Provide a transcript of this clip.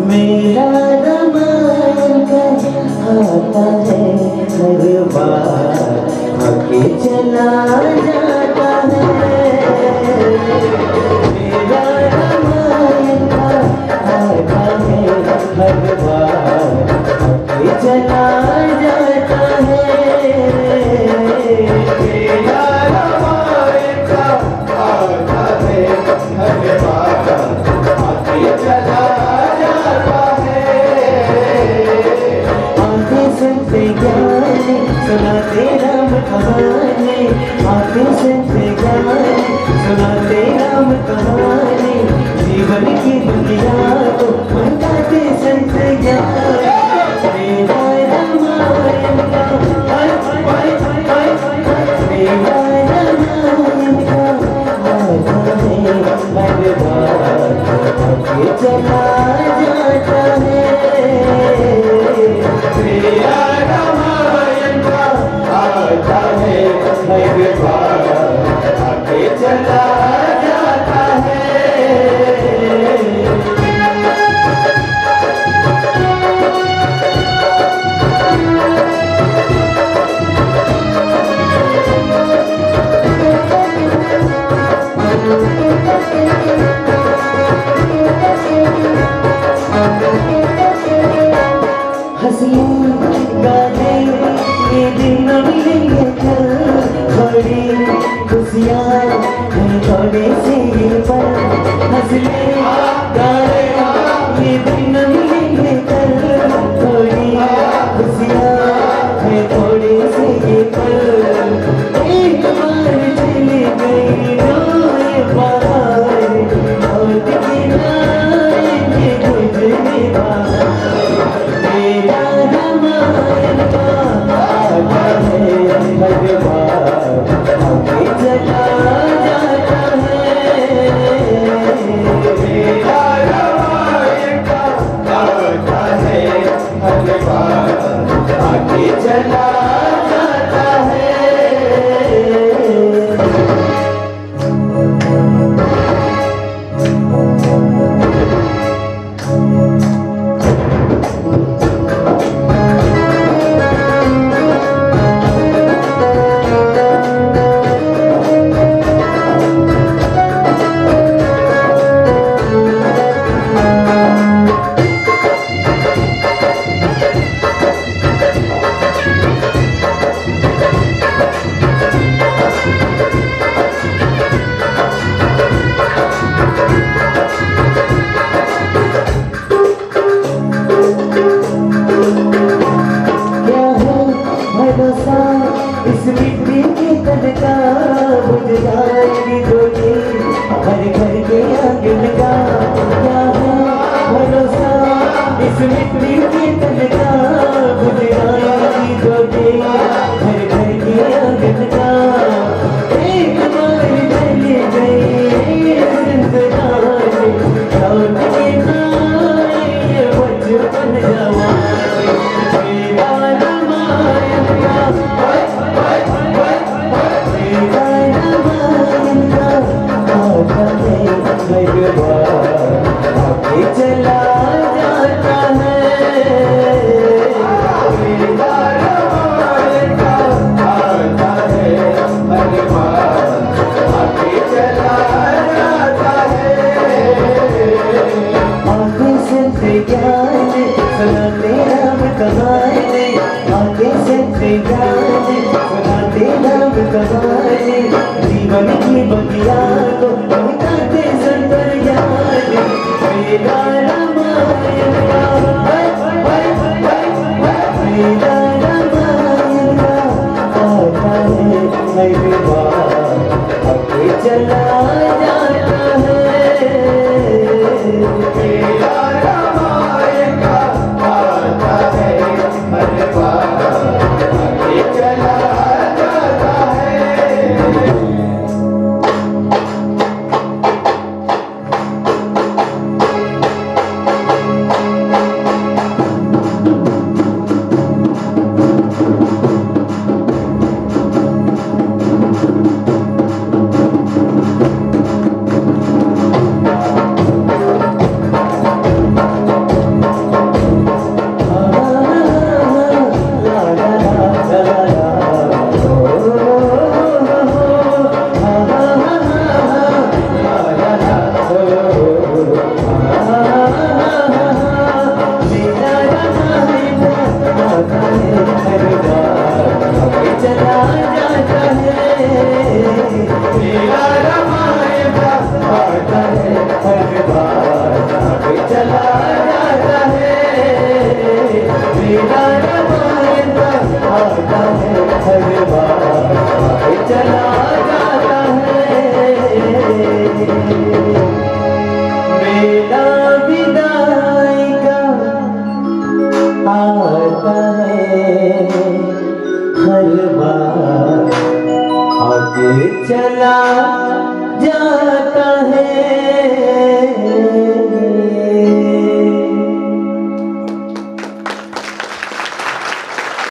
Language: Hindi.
मेरा रमान कहता है हर बार आके चला जाता है। मेरा रमान कहता है हर बार आके चला जाता है। मेरा रमान कहता है हर बार आके चला जाता है। आंखें सुनते गाने सुनाते राम कहानी, आंखें सुनते गाने सुनाते राम कहानी, जीवन की दुनिया को बताते संत ज्ञान। मेरा रामायण का मेरा रामायण का आता है हर बार आगे चला जाता है। मेरा रामायण का आता है हर बार आगे चला जाता है। हंसियाँ गाने ये दिन मिलेंगे कल, थोड़ी खुशियाँ हैं थोड़े से ये पल। हंस ले गाने ये दिन मिलेंगे कल, थोड़ी खुशियाँ हैं थोड़े से ये पल। एक बार चली गई रोए बाहर लौट के ना आएंगे गुजरे बाहर। मेरा रामायण का आता है हर बार आगे चला जाता है। मेरा रामायण का आता है हर बार आगे चला जाता है। इस मिट्टी के तन का बुझ जाएगी डोली हर घर के आंगन का। क्या है भरोसा इस मिट्टी के तन का बुझ जाएगी डोली हर घर के आंगन का। एक बार चली गई जिंदगानी लौट के ना आए बचपन जवानी। मेरा रामायण का मेरा रामायण का आता है हर बार आगे चला